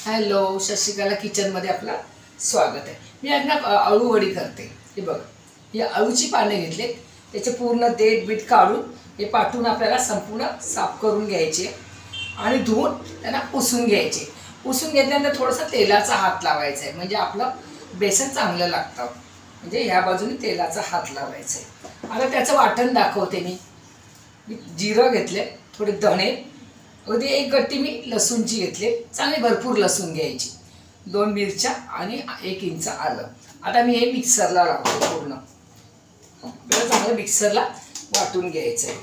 Hello, Shashikala किचनमध्ये आपलं स्वागत आहे। मी आज ना अळू वडी करते। हे बघ, या अळूची पाने घेतले, त्याचे पूर्ण देठ बीट काढून हे पाठवून आपल्याला संपूर्ण साफ करून घ्यायचे आणि धुवून त्यांना पुसून घ्यायचे। पुसून घेतल्यानंतर थोडंसं तेलाचा हात लावायचा आहे, म्हणजे आपलं बेसन चांगलं लागतं। म्हणजे ह्या बाजूने तेलाचा हात लावायचा आहे। आता त्याचं वाटण दाखवते मी। जिरं घेतले, थोडे धणे, अगदी एक गट्टी मी लसूणची घेतली, चांगली भरपूर लसूण घ्यायची, 2 मिरच्या आणि 1 इंच आलं। आता मी हे मिक्सरला लावतो, पूर्ण चांगलं मिक्सरला वाटून घ्यायचं आहे।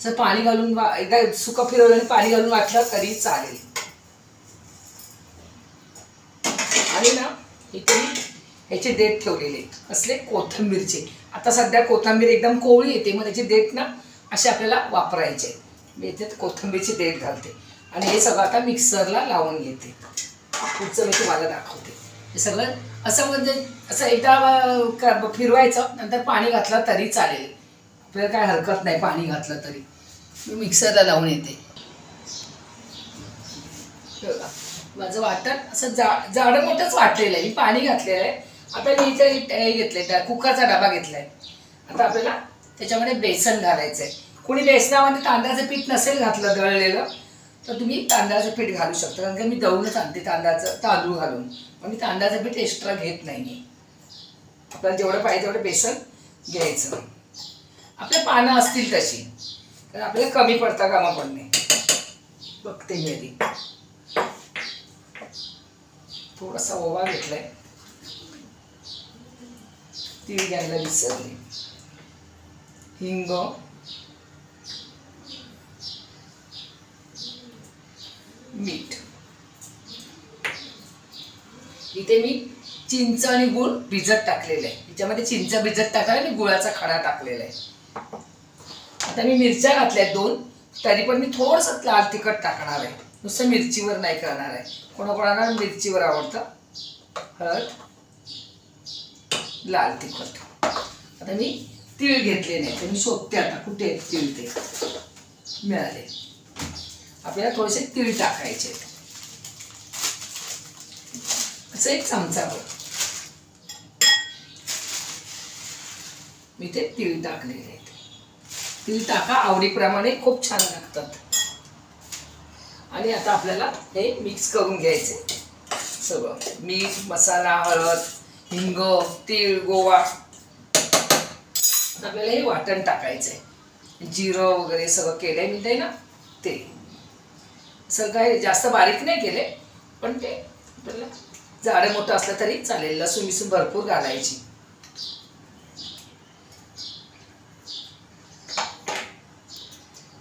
जर पाणी घालून एकदा सुकं फिरवलं आणि पाणी घालून वाटलं तरी चालेल। आणि ना इथे ह्याचे देठ ठेवलेले असले कोथिंबीरचे। आता सध्या कोथिंबीर एकदम कोवळी येते, मग त्याचे देठ ना असे आपल्याला वापरायचे। मी याच्यात कोथिंबीरचे देठ घालते आणि हे सगळं आता मिक्सरला लावून घेते। पुढचं मी तुम्हाला दाखवते। हे सगळं असं म्हणजे असं एकदा फिरवायचं, नंतर पाणी घातलं तरी चालेल, आपल्याला काय हरकत नाही पाणी घातलं तरी। मी मिक्सरला लावून येते। माझं वाटण असं जाडं मोठंच वाटलेलं आहे, मी पाणी घातलेलं आहे। आता मी इथे हे घेतले, कुकरचा डबा घेतलाय। आता आपल्याला त्याच्यामध्ये बेसन घालायचं आहे। कोणी बेसनामध्ये तांदळाचं पीठ नसेल घातलं दळलेलं तर तुम्ही तांदळाचं पीठ घालू शकता, कारण की मी दळूनच आणते तांदूळ घालून, पण मी तांदळाचं पीठ एक्स्ट्रा घेत नाही। आपल्याला जेवढं पाहिजे तेवढं बेसन घ्यायचं, आपल्या पानं असतील तशी, तर आपल्याला कमी पडता कामा पडणे। बघते मी आधी थोडासा ओवा घेतलाय, तीळ घ्यायला विसरले, हिंग, मीठ। इथे मी चिंच आणि गुळ भिजत टाकलेलं आहे, याच्यामध्ये चिंच भिजत टाकला आणि गुळाचा खडा टाकलेला आहे। आता मी मिरच्या घातल्या 2, तरी पण मी थोडंसं लाल तिखट टाकणार आहे, नुसतं मिरचीवर नाही करणार आहे। कोणाकोणाला मिरचीवर आवडतं। हळद, लाल तिखट। आता मी तीळ घेतले नाही, तर मी शोधते आता कुठे तीळ, ते मिळाले। आपल्याला थोडेसे तीळ टाकायचे, असं 1 चमचाभर मी ते तीळ टाकलेले आहेत। तीळ टाका आवडीप्रमाणे, खूप छान लागतात। आणि आता आपल्याला हे मिक्स करून घ्यायचे सगळं, मीठ, मसाला, हळद, हिंग, तीळ, गोवा। आपल्याला हे वाटण टाकायचं आहे, जिरं वगैरे सगळं केलंय मी ते ना, ते सगळं काही जास्त बारीक नाही केले, पण ते आपल्याला जाडं मोठं असलं तरी चालेल। लसूण बिसून भरपूर घालायची।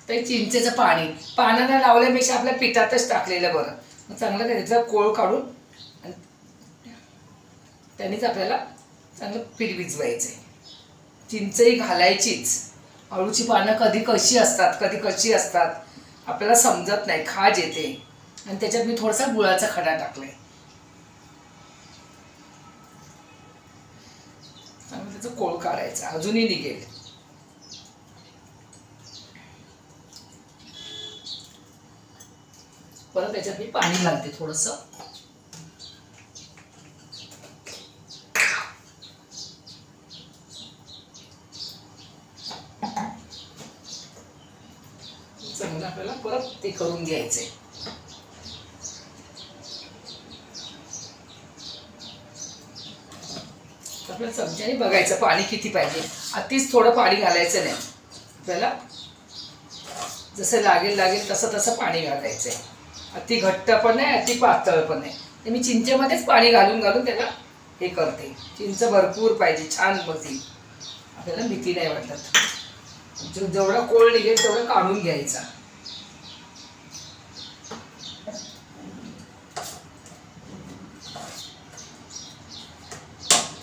तर चिंचेचं पानाला लावल्यापेक्षा आपल्या पिठातच टाकलेलं बरं, मग चांगलं त्याचा कोळ काढून त्यांनीच आपल्याला चांगलं पीठ भिजवायचं आहे। चिंचही घालायचीच, अळूची पानं कधी कशी असतात कधी कशी असतात आपल्याला समजत नाही, खाज येते। आणि त्याच्यात मी थोडासा गुळाचा खडा टाकलाय, चांगलं त्याचं कोळ काढायचा, अजूनही निघेल। परत त्याच्यात मी पाणी घालते थोडंसं, चांगलं आपल्याला परत ते करून घ्यायचंय। आपल्याला चमच्याने बघायचं पाणी किती पाहिजे, अतिच थोडं पाणी घालायचं नाही, आपल्याला जसं लागेल तसं तसं पाणी घालायचंय। अति घट्ट पण नाही, अति पातळ पण नाही। ते मी चिंचेमध्येच पाणी घालून त्याला हे करते। चिंच भरपूर पाहिजे, छान बघतील, आपल्याला भीती नाही वाटत। जेवढा कोळ निघेल तेवढं काढून घ्यायचा।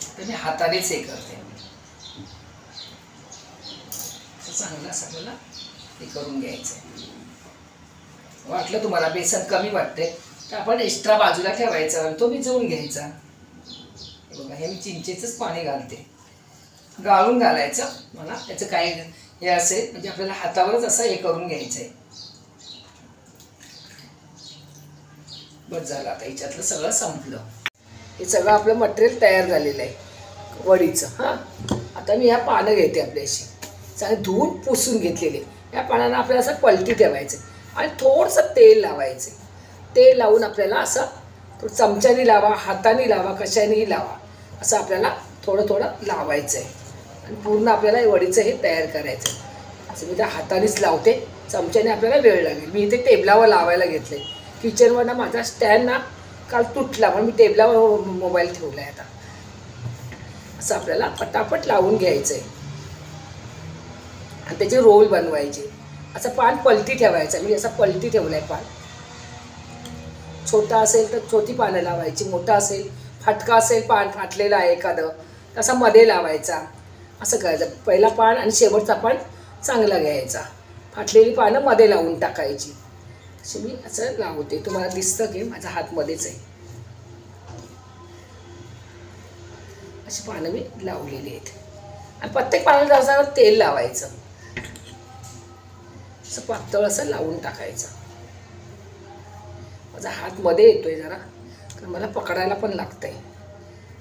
तर मी हातानेच हे करते, चांगलं असं आपल्याला हे करून घ्यायचं। वाटलं तुम्हाला बेसन कमी वाटते तर आपण एक्स्ट्रा बाजूला ठेवायचा आणि तो भिजवून घ्यायचा। बघा, हे मी चिंचेचंच पाणी घालते, गाळून घालायचं, मला त्याचं काय हे असेल म्हणजे आपल्याला हातावरच असं हे करून घ्यायचं आहे। बस झालं, आता याच्यातलं सगळं संपलं. हे सगळं आपलं मटेरियल तयार झालेलं आहे वडीचं. हां, आता मी ह्या पानं घेते आपली अशी चांगली धुवून पुसून घेतलेले. या पानांना आपल्याला असं पलटी ठेवायचं आणि थोडंसं तेल लावायचं. तेल लावून आपल्याला असं चमच्याने लावा, हाताने लावा, कशानेही लावा, असं आपल्याला थोडं थोडं लावायचं आहे आणि पूर्ण आपल्याला वडीचं हे तयार करायचं आहे. असं मी त्या हातानेच लावते, चमच्याने आपल्याला वेळ लागेल. मी इथे टेबलावर लावायला घेतले. किचनवर ना माझा स्टँड ना काल तुटला म्हणून मी टेबलावर मोबाईल ठेवला आहे. आता असं आपल्याला पटापट लावून घ्यायचं आहे आणि त्याचे रोल बनवायचे. असं पान पलटी ठेवायचं. मी असं पलटी ठेवलं आहे पान. छोटा असेल तर छोटी पानं लावायची, मोठा असेल फाटका असेल पान फाटलेलं आहे एखादं तसा मध्ये लावायचा. असं करायचं. पहिला पान आणि शेवटचा पान चांगला घ्यायचा, फाटलेली पानं मध्ये लावून टाकायची. अशी मी असं लावते. तुम्हाला दिसतं की माझ्या हातमध्येच आहे. अशी पानं मी लावलेली आहेत आणि प्रत्येक पानाला जरा तेल लावायचं. असं पातळ असं लावून टाकायचं. माझा हात मध्ये येतोय जरा कारण मला पकडायला पण लागतंय.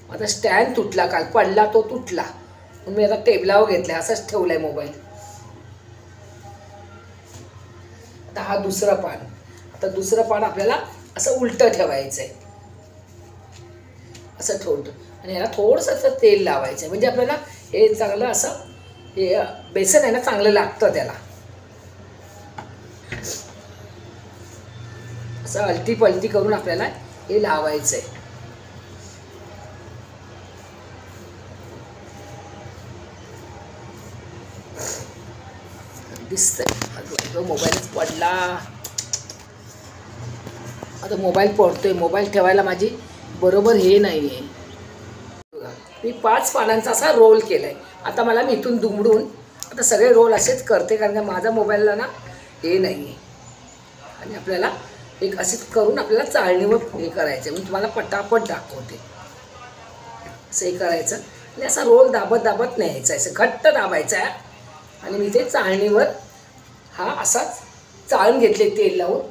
माझा स्टँड तुटला, काल पडला तो तुटला म्हणून मी आता टेबलावर घेतला, असंच ठेवलाय मोबाईल. आता हा दुसरा पान. आता दुसरं पान आपल्याला असं उलटं ठेवायचं आहे. असं ठेवतो आणि याला थोडंसं तेल लावायचं आहे म्हणजे आपल्याला हे चांगलं असं हे बेसन आहे ना चांगलं लागतं त्याला. असं अलटी पलटी करून आपल्याला हे लावायचं आहे. दिसतंय मोबाईलच पडला. आता मोबाईल पडतोय. मोबाईल ठेवायला माझी बरोबर हे नाही आहे. मी 5 पानांचा असा रोल केला आहे. आता मला मी इथून दुमडून आता सगळे रोल असेच करते कारण का माझ्या मोबाईलला ना हे नाही आहे आणि आपल्याला एक असे करून आपल्याला चाळणीवर हे करायचं. मी तुम्हाला पटापट दाखवते. असं हे करायचं आणि असा रोल दाबत दाबत न्यायचा आहे. असं घट्ट दाबायचा आहे आणि मी ते चाळणीवर हा असाच चाळून घेतले तेल लावून.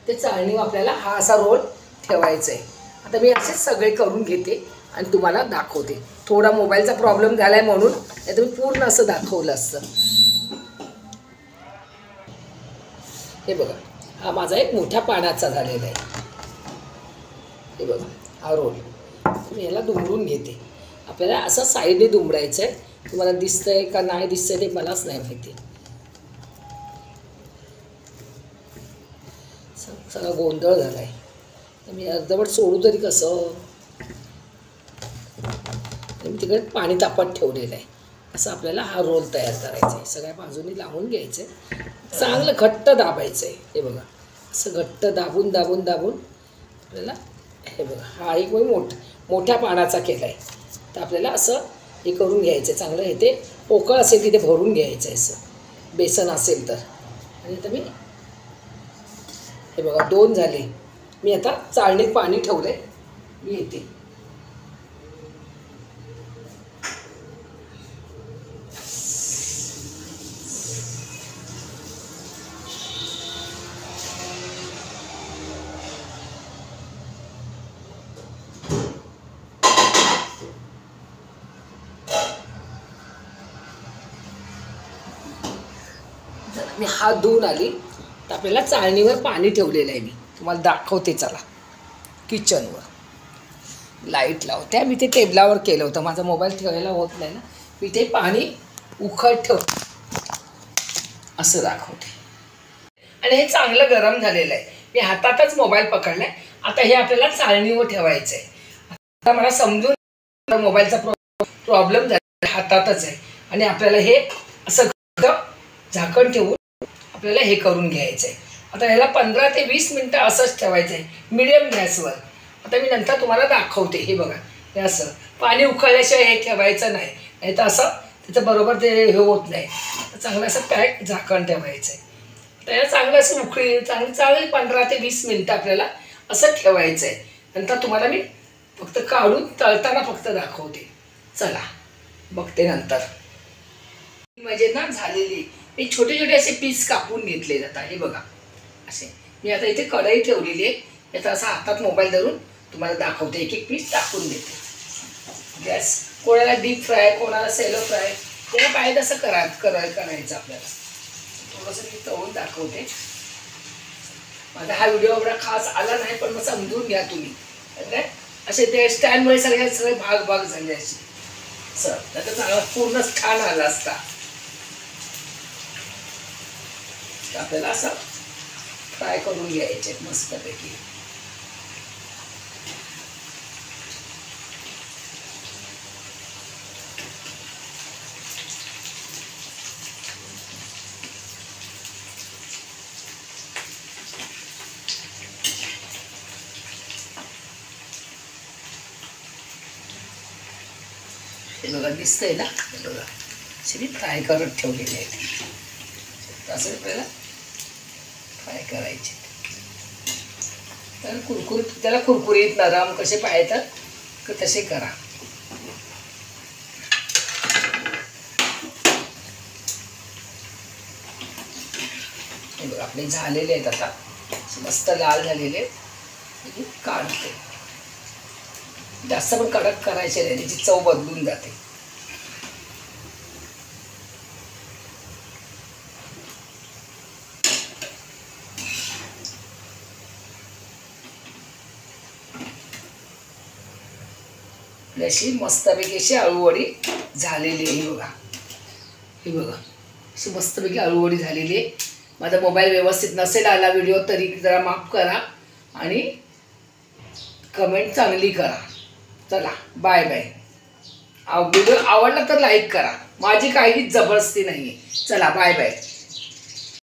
ते चाळणीवर आपल्याला हा असा रोल ठेवायचा आहे. आता मी असेच सगळे करून घेते आणि तुम्हाला दाखवते. थोडा मोबाईलचा प्रॉब्लेम झाला आहे म्हणून नाही तर मी पूर्ण असं दाखवलं असतं. हे बघा, हा माझा एक मोठ्या पानाचा झालेला आहे. हे बघा हा रोल मी याला दुमडून घेते. आपल्याला असं साईडने दुमडायचं आहे. तुम्हाला दिसतंय का नाही दिसतंय ते मलाच नाही माहिती. सगळा गोंधळ झाला आहे. तर मी अर्धवट सोडू तरी कसं. मी तिकडे पाणी तापत ठेवलेलं आहे. असं आपल्याला हा रोल तयार करायचा आहे. सगळ्या बाजूनी लावून घ्यायचं आहे. चांगलं घट्ट दाबायचं आहे. हे बघा असं घट्ट दाबून दाबून दाबून आपल्याला हे बघा हा एक मोठ्या पानाचा केला आहे. तर आपल्याला असं हे करून घ्यायचं आहे. चांगलं हे ते पोकळ असेल तिथे भरून घ्यायचं आहे. असं बेसन असेल तर. आणि आता मी हे बघा 2 झाले. मी आता चाळणीत पाणी ठेवलं आहे. मी येते. मी हात धुवून आली तर आपल्याला चाळणीवर पाणी ठेवलेलं आहे. मी तुम्हाला दाखवते. चला किचनवर लाईट लावते. मी ते टेबलावर केलं होतं. माझा मोबाईल ठेवायला होत नाही ना. मी ते पाणी उकळत ठेवते. असं दाखवते. आणि हे चांगलं गरम झालेलं आहे. मी हातातच मोबाईल पकडला आहे. आता हे आपल्याला चाळणीवर ठेवायचं आहे. आता मला समजून मोबाईलचा प्रॉब्लेम झाला हातातच आहे आणि आपल्याला हे असं झाकण ठेवून आपल्याला हे करून घ्यायचं आहे. आता ह्याला 15 ते 20 मिनटं असंच ठेवायचं आहे मिडियम गॅसवर. आता मी नंतर तुम्हाला दाखवते. हे बघा हे असं पाणी उकळल्याशिवाय हे ठेवायचं नाही. नाही तर असं त्याचं बरोबर ते हे होत नाही. चांगलं असं पॅक झाकण ठेवायचं आहे. तर याला चांगलं असं उकळी चांगली 15 ते 20 मिनटं आपल्याला असं ठेवायचं आहे. नंतर तुम्हाला मी फक्त काढून तळताना फक्त दाखवते. चला बघते नंतर. म्हणजे ना झालेली मी छोटे छोटे असे पीस कापून घेतले जातात. हे बघा असे. मी आता इथे कढई ठेवलेली आहे. याचा असा हातात मोबाईल धरून तुम्हाला दाखवते, एक एक पीस टाकून देते. गॅस कोणाला डीप फ्राय, कोणाला सेलो फ्राय, त्याला पाहिजे तसं करायचं आपल्याला. थोडंसं मी तळून दाखवते. माझा हा व्हिडिओ एवढा खास आला नाही, पण मग समजून घ्या तुम्ही. काय असे ते स्टँडमुळे सगळे भाग झाले असे. सर त्याचा चांगला पूर्णच छान आला असता. आपल्याला असं फ्राय करून घ्यायचे मस्तपैकी. हे बघा दिसतंय ना, हे बघा असे मी फ्राय करत ठेवलेले आहेत. असं आपल्याला फ्राय करायचे. तर त्याला कुरकुरीत नरम कसे पाहिजेत तसे करा. हे बघा आपले झालेले आहेत, आता मस्त लाल झालेले आहेत. काढते. जास्त पण कडक करायचे नाही, त्याची चव बदलून जाते. अशी मस्तपैकी अशी अळूवडी झालेली आहे. बघा हे बघा अशी मस्तपैकी अळूवडी झालेली आहे. माझा मोबाईल व्यवस्थित नसेल आला व्हिडिओ तरी जरा माफ करा आणि कमेंट चांगली करा. चला बाय बाय. व्हिडिओ आवडला तर लाईक करा, माझी काही जबरदस्ती नाही आहे. चला बाय बाय.